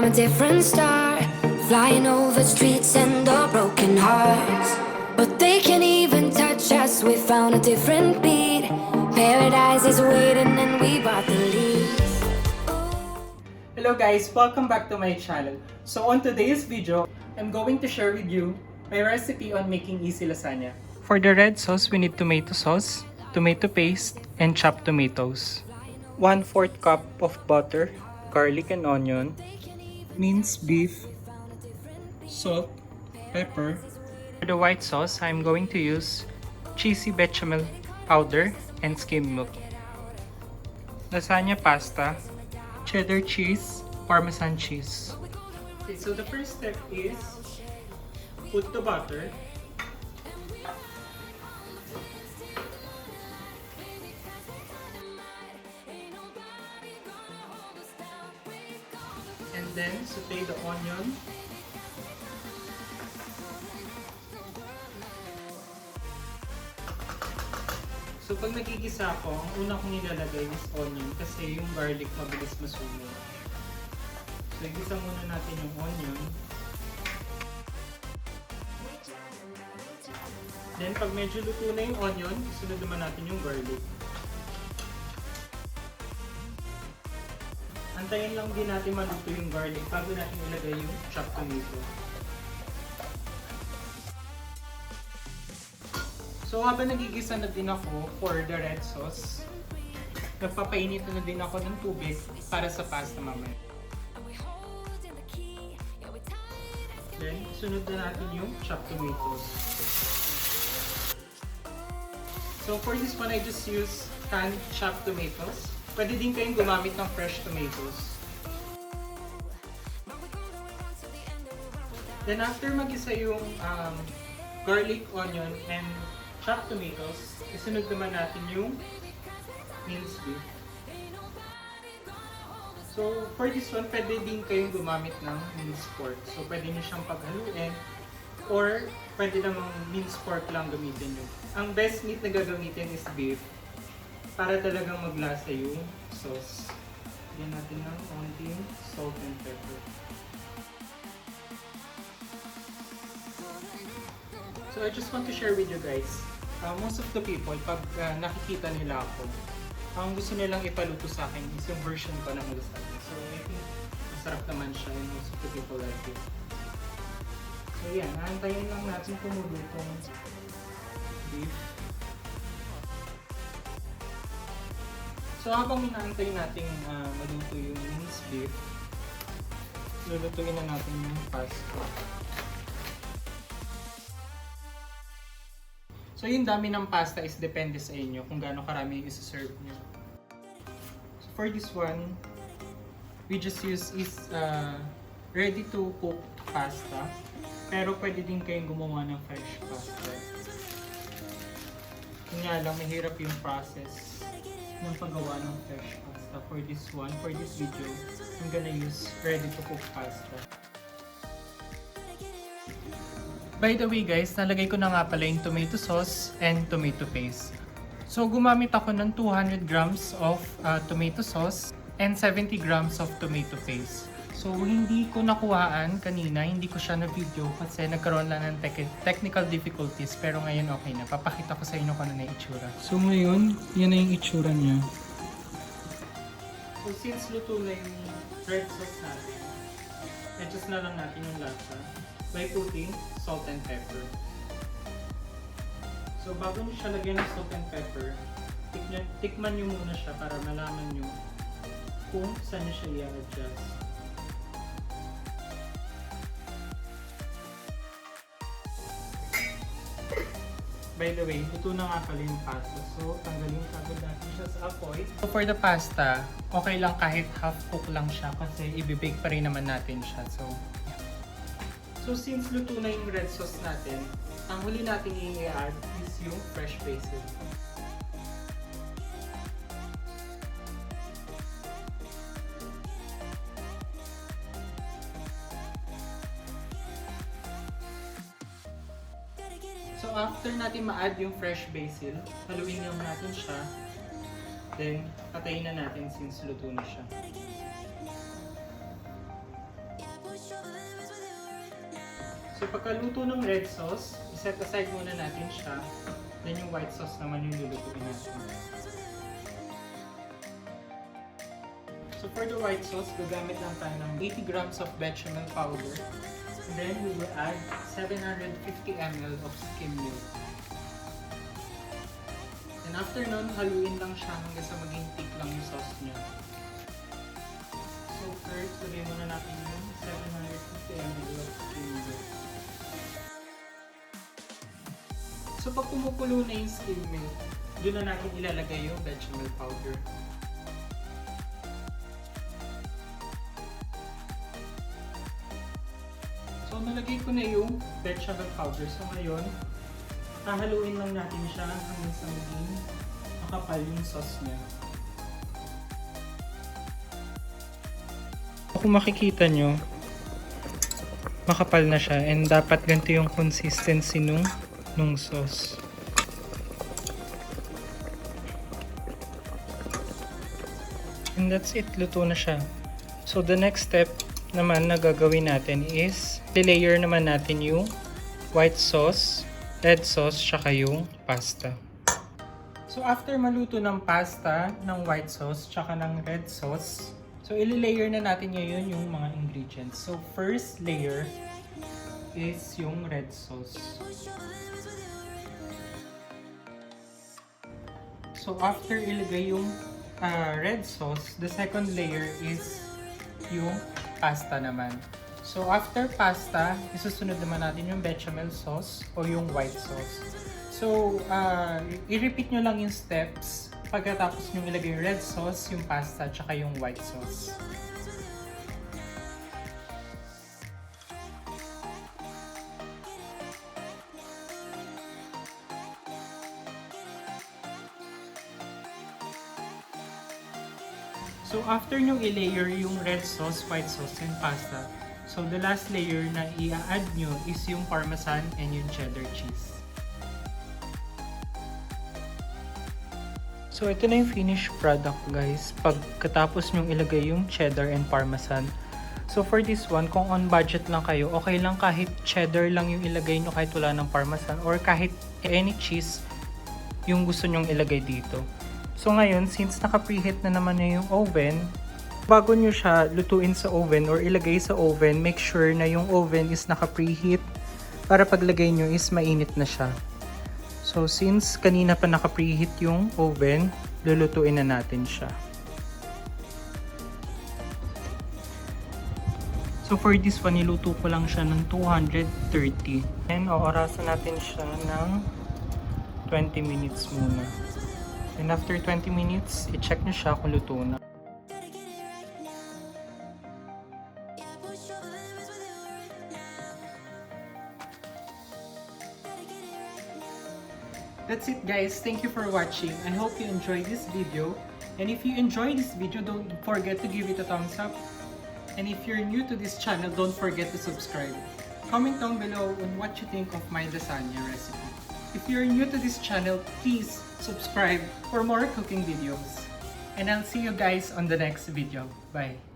a different star, flying over streets and our broken hearts. But they can't even touch us, we found a different beat. Paradise is waiting and we bought the lead. Hello guys, welcome back to my channel. So on today's video, I'm going to share with you my recipe on making easy lasagna. For the red sauce, we need tomato sauce, tomato paste, and chopped tomatoes. 1/4 cup of butter, garlic and onion, minced beef, salt, pepper. For the white sauce, I'm going to use cheesy bechamel powder and skimmed milk. Lasagna pasta, cheddar cheese, parmesan cheese. Okay, so the first step is put the butter. And then saute the onion. So pag nagigisa ako, ang una kong nilalagay is onion kasi yung garlic mabilis masunog. So igisa muna natin yung onion. Then pag medyo luto na yung onion, sunod naman natin yung garlic. Antayin lang din natin maluto yung garlic bago natin ilagay yung chopped tomato. So habang nagigisa na din ako for the red sauce, nagpapainit na din ako ng tubig para sa pasta mamaya. Then sunod na natin yung chopped tomatoes. So for this one, I just use canned chopped tomatoes. Pwede din kayong gumamit ng fresh tomatoes. Then after mag-isa yung garlic, onion, and chopped tomatoes, isunod naman natin yung minced beef. So for this one, pwede din kayong gumamit ng minced pork. So pwede nyo siyang paghaluin or pwede namang minced pork lang gamitin nyo. Ang best meat na gagamitin is beef para talagang maglasa yung sauce. Lagyan natin ng konting salt and pepper. So I just want to share with you guys, most of the people, pag nakikita nila ako, ang gusto nilang ipaluto sa akin is yung version ko ng lasagna. So I think masarap naman siya and most of the people like it. So yan, aantayin lang natin kumulo itong beef. So habang inaantay natin maluto yung minced beef, lulutuin na natin yung pasta. So yung dami ng pasta is depende sa inyo kung gaano karami yung isa-serve nyo. So for this one, we just use is ready to cook pasta. Pero pwede din kayong gumawa ng fresh pasta. Kung nga lang, mahirap yung process ng paggawa ng fresh pasta. For this one, for this video, I'm gonna use ready to cook pasta. By the way guys, nalagay ko na nga pala yung tomato sauce and tomato paste. So gumamit ako ng 200 grams of tomato sauce and 70 grams of tomato paste. So hindi ko nakuhaan kanina, hindi ko siya na video kasi nagkaroon lang ng technical difficulties, pero ngayon okay na. Papakita ko sa inyo kung ano na yung itsura. So ngayon, yan na yung itsura niya. So since luto na yung red sauce natin, adjust na lang natin yung lasa by putting salt and pepper. So bago nyo siya lagyan ng salt and pepper, tikman nyo muna siya para malaman nyo kung saan nyo siya i-adjust. By the way, luto na nga pala yung pasta. So, tanggalin kagad natin siya sa apoy. So, for the pasta, okay lang kahit half cook lang siya kasi ibibake pa rin naman natin siya. So, yeah. So, since luto na yung red sauce natin, ang huli natin i-add is yung fresh basil. So after natin ma-add yung fresh basil, haluin lang natin siya. Then, patayin na natin since luto na siya. So pagkaluto ng red sauce, iset aside muna natin siya. Then yung white sauce naman yung lulutuin natin. So for the white sauce, gagamit lang tayo ng 80 grams of bechamel powder. And then we will add 750 ml of skimmed milk. And after nun, haluin lang siya hanggang sa maging thick lang yung sauce niya. So first, lagay muna natin yung 750 ml of skimmed milk. So pag kumukulo na yung skimmed milk, doon na natin ilalagay yung bechamel powder. So nalagay ko na yung bechamel powder. So ngayon, hahaluin lang natin siya hanggang sa maging makapal yung sauce niya. Kung makikita nyo, makapal na siya and dapat ganito yung consistency nung sauce. And that's it, luto na siya. So the next step naman na gagawin natin is i-layer naman natin yung white sauce, red sauce, tsaka yung pasta. So after maluto ng pasta, ng white sauce, tsaka ng red sauce, so i-layer na natin ngayon yung mga ingredients. So first layer is yung red sauce. So after ilagay yung red sauce, the second layer is yung pasta naman. So after pasta, isusunod naman natin yung bechamel sauce o yung white sauce. So i-repeat nyo lang yung steps pagkatapos nyo ilagay yung red sauce, yung pasta, tsaka yung white sauce. So after nyo i-layer yung red sauce, white sauce, and pasta, so the last layer na i-add nyo is yung parmesan and yung cheddar cheese. So ito na yung finished product, guys, pagkatapos nyo ilagay yung cheddar and parmesan. So for this one, kung on budget lang kayo, okay lang kahit cheddar lang yung ilagay nyo kahit wala ng parmesan, or kahit any cheese yung gusto nyong ilagay dito. So ngayon, since naka-preheat na naman na yung oven, bago nyo siya lutuin sa oven or ilagay sa oven, make sure na yung oven is naka-preheat para paglagay nyo is mainit na siya. So since kanina pa naka-preheat yung oven, lulutuin na natin siya. So for this one, niluto ko lang siya ng 230. And oorasan natin siya ng 20 minutes muna. And after 20 minutes, i-check nyo siya kung luto na. That's it, guys. Thank you for watching. I hope you enjoyed this video. And if you enjoyed this video, don't forget to give it a thumbs up. And if you're new to this channel, don't forget to subscribe. Comment down below on what you think of my lasagna recipe. If you're new to this channel, please subscribe for more cooking videos. And I'll see you guys on the next video. Bye!